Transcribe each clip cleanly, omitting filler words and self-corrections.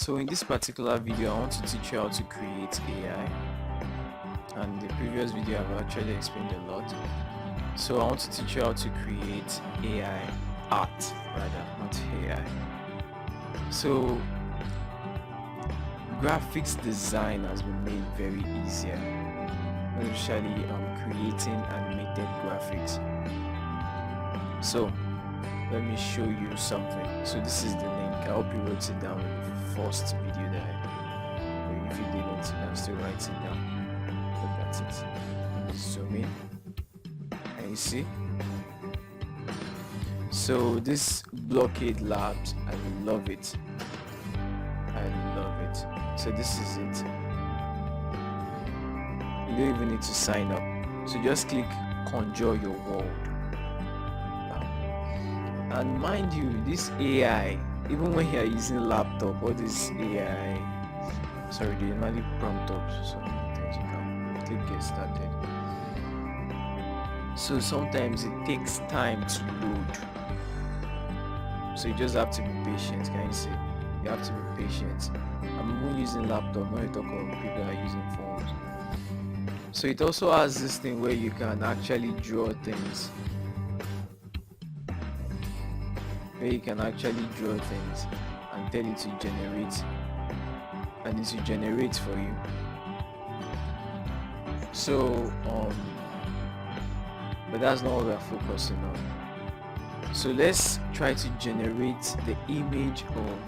So in this particular video I want to teach you how to create AI, and the previous video I've actually explained a lot. So I want to teach you how to create AI art, rather, not AI. So graphics design has been made very easier, especially creating animated graphics. So let me show you something. So this is the link. I hope you wrote it down in the first video or if you didn't, you can still write it down. Look at it. Let me zoom in. And you see? So this blockade labs, I love it. I love it. So this is it. You don't even need to sign up. So just click conjure your world. And mind you, this AI, even when you are using laptop or this AI, sorry, they normally prompt up sometimes you can click get started. So sometimes it takes time to load. So you just have to be patient, can you see? You have to be patient. I'm even using laptop, when you talk about people that are using phones. So it also has this thing where you can actually draw things. Where you can actually draw things and tell it to generate, and it will generate for you. So but that's not what we are focusing on. So let's try to generate the image of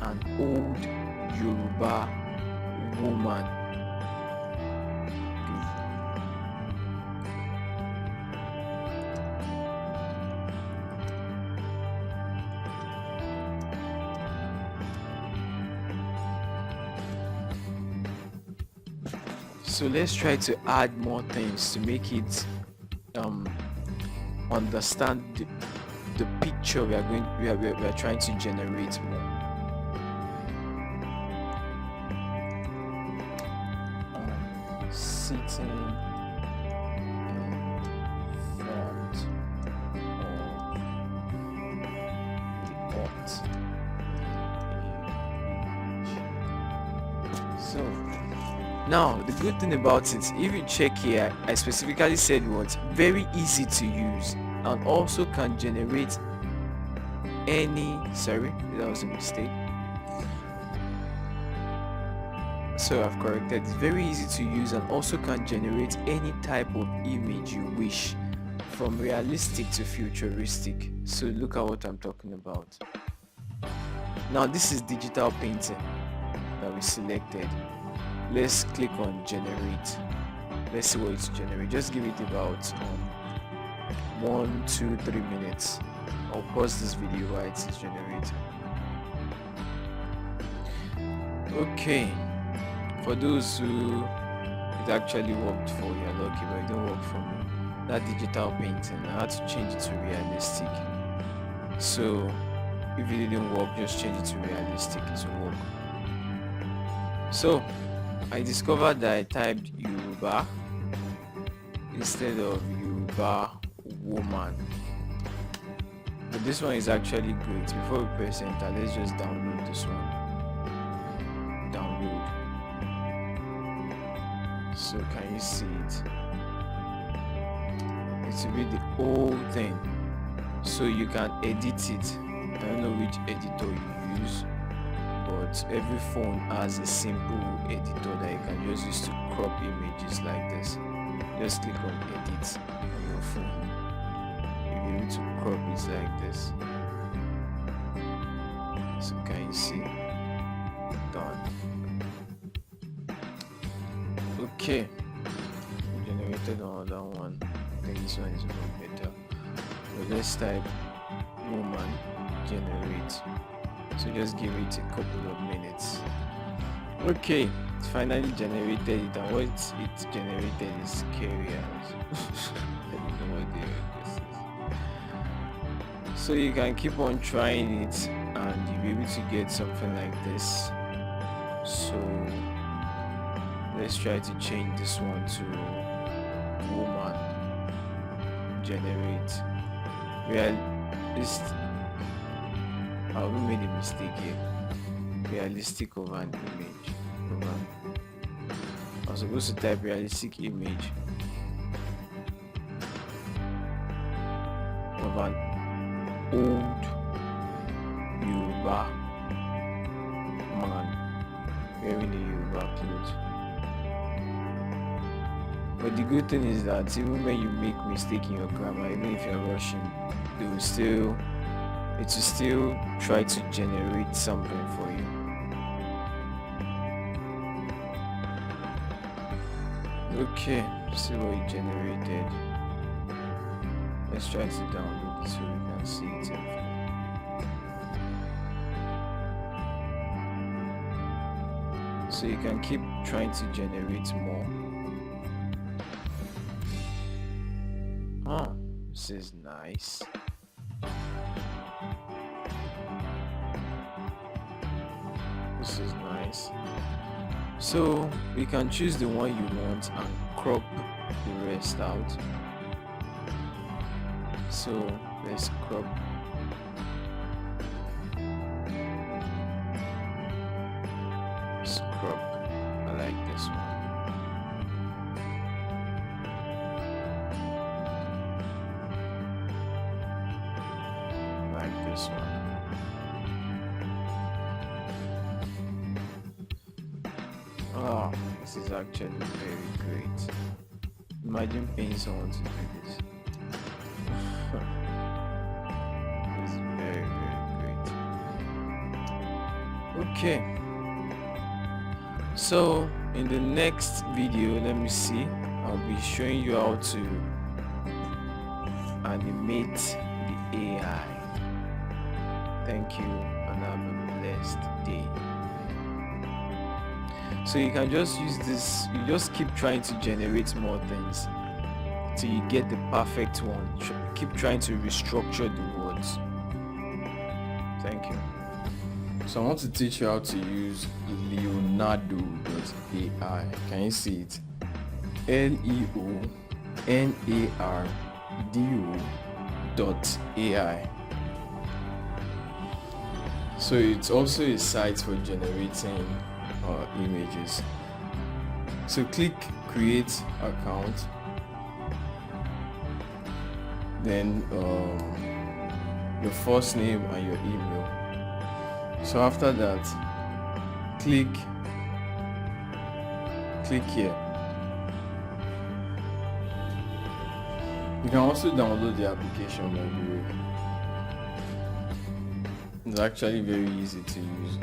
an old Yoruba woman. So let's try to add more things to make it understand the picture we are trying to generate more. Sitting in front of the pot. So now the good thing about it, if you check here, I specifically said what very easy to use and also can generate any, sorry, that was a mistake. So I've corrected. It's very easy to use and also can generate any type of image you wish, from realistic to futuristic. So look at what I'm talking about. Now this is digital painting that we selected. Let's click on generate. Let's see what it's generate. Just give it about 1, 2, 3 minutes. I'll pause this video while it's generating. Okay, for those who it actually worked for, you're lucky, but it didn't work for me. That digital painting, I had to change it to realistic. So if it didn't work, just change it to realistic, it will work. So I discovered that I typed Yoruba instead of Yoruba woman. But this one is actually great. Before we press enter, let's just download this one. Download. So can you see it? It will be the whole thing. So you can edit it. I don't know which editor you use, but every phone has a simple editor that you can just use to crop images like this. Just click on edit on your phone. You'll be able to crop it like this. So can you see? Done. Okay. We generated another one. I think this one is even better. So let's type woman generate. So just give it a couple of minutes. Okay, it's finally generated it, and what it generated is scary as I don't know what the heck this is. So you can keep on trying it and you'll be able to get something like this. So let's try to change this one to woman generate realist. We made a mistake here. realistic of an image. I was supposed to type realistic image of an old Yoruba man wearing a Yoruba clothes. But the good thing is that even when you make mistake in your grammar, even if you're rushing, it will still try to generate something for you. Okay, see what it generated. Let's try to download it so we can see it. So you can keep trying to generate more. This is nice. This is nice. So we can choose the one you want and crop the rest out. So let's crop. Let's crop. I like this one. I like this one. Oh, this is actually very great. Imagine paying someone to do this. It's very, very great. Okay. So in the next video, let me see. I'll be showing you how to animate the AI. Thank you and have a blessed day. So you can just use this, you just keep trying to generate more things till you get the perfect one. Keep trying to restructure the words. Thank you. So I want to teach you how to use Leonardo.ai. Can you see it? Leonardo.ai. So it's also a site for generating images. So click create account, then your first name and your email. So after that, click here. You can also download the application, by the way. It's actually very easy to use.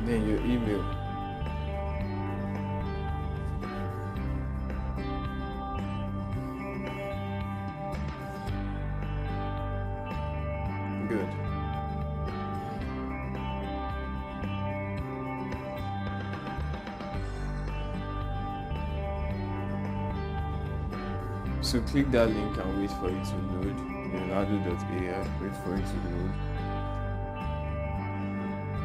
Then your email. Good. So click that link and wait for it to load. Leonardo.ai, wait for it to load.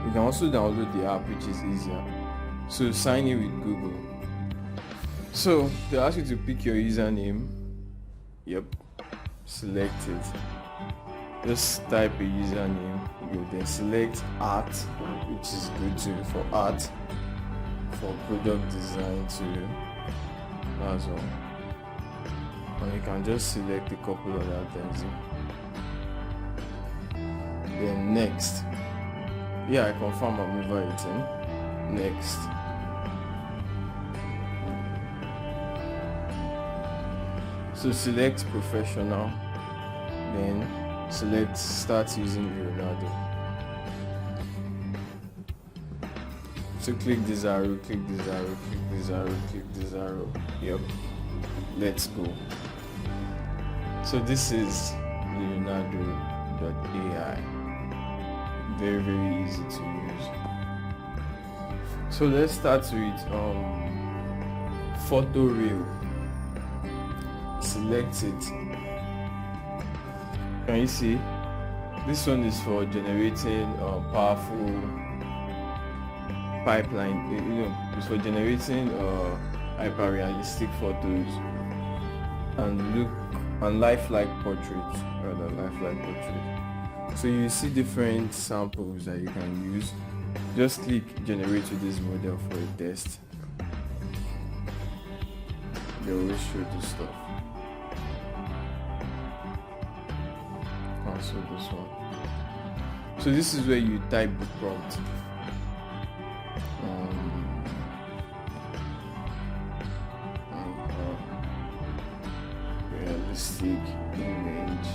You can also download the app, which is easier. So sign in with Google. So they ask you to pick your username. Yep. Select it. Just type a username. You then select art, which is good too for art, for product design too. That's all. And you can just select a couple of other things. Then next. Yeah, I confirm I'm over 18. Next. So select professional, then select start using Leonardo. So click this arrow, click this arrow, click this arrow, click this arrow. Yep. Let's go. So this is Leonardo.ai. Very, very easy to use. So let's start with photo reel. Select it. Can you see? This one is for generating powerful pipeline, it's for generating hyper realistic photos and lifelike portraits. So you see different samples that you can use. Just click generate with this model for a test. They always show this stuff. Cancel this one. So this is where you type the prompt. Realistic image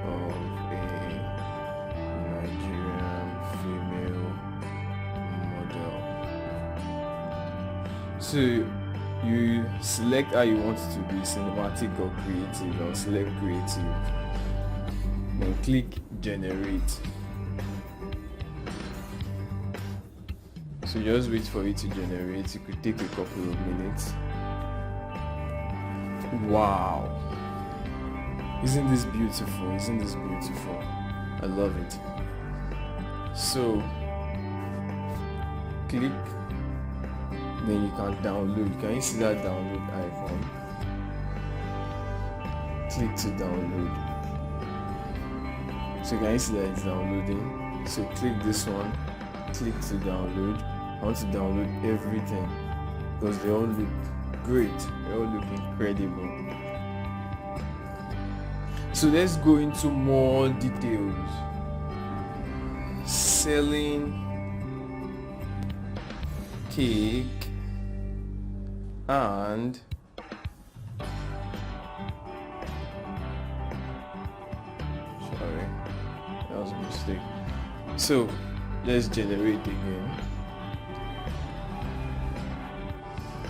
of a Nigerian female model. So you select how you want it to be, cinematic or creative. I'll select creative. Then click generate. So just wait for it to generate. It could take a couple of minutes. Wow, isn't this beautiful? I love it. So click, then you can download. Can you see that download icon? Click to download. So can you see that it's downloading? So click this one, click to download. I want to download everything because they all look great, they all look incredible. So let's go into more details. Selling cake and sorry, that was a mistake. So let's generate again.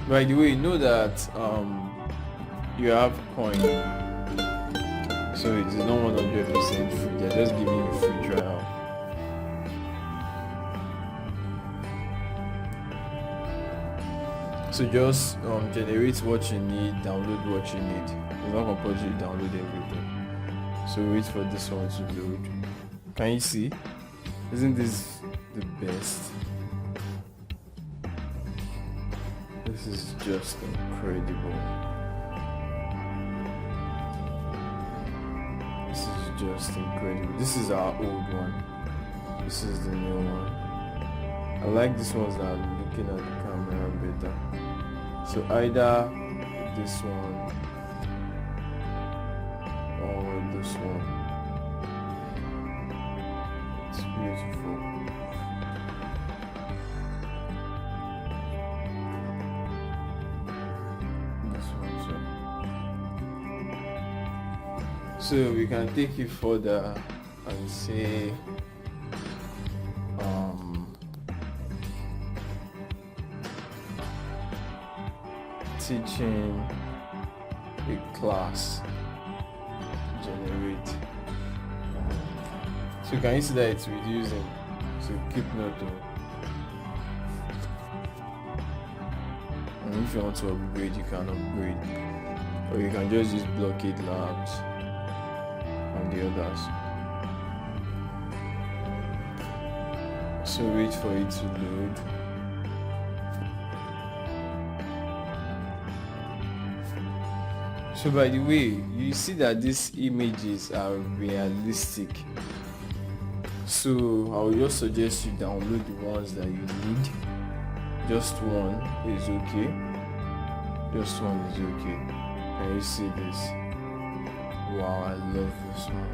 By the way, know that you have coin, so it is not 100% free. They're just giving you a free trial. So just generate what you need, download what you need. It's not compulsory to download everything. So wait for this one to load. Can you see? Isn't this the best? This is just incredible. This is our old one. This is the new one. I like these ones that are looking at the camera better. So either this one or this one. It's beautiful. So we can take it further and say teaching a class, generate. So can you see that it's reducing? So keep note of. And if you want to upgrade, you can upgrade, or you can just use Blockade Labs and the others. So wait for it to load. So by the way, you see that these images are realistic. So I will just suggest you download the ones that you need. Just one is okay. Just one is okay. Can you see this? Wow, I love this one.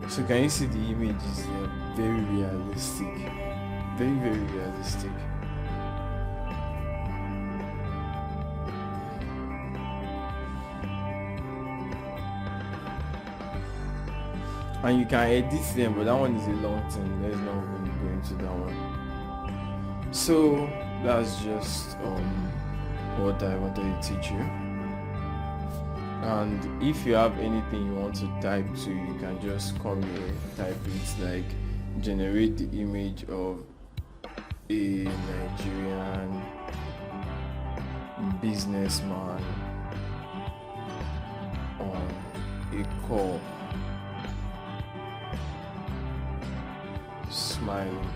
So can you see the images? They are very realistic. Very, very realistic. And you can edit them, but that one is a long thing. Let's not really go into that one. So that's just what I wanted to teach you. And if you have anything you want to type to, you can just come here, type it, like generate the image of a Nigerian businessman on a call. smiling.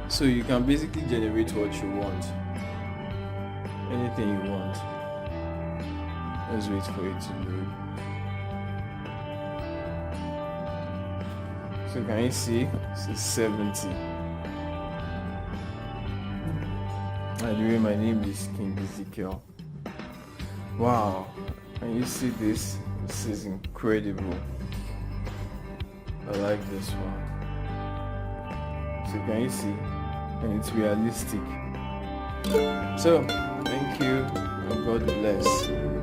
So you can basically generate what you want, anything you want. Let's wait for it to load. So can you see? It's 70. By the way, my name is King Ezekiel. Wow, can you see this? This is incredible. I like this one. So can you see? And it's realistic. So thank you and God bless.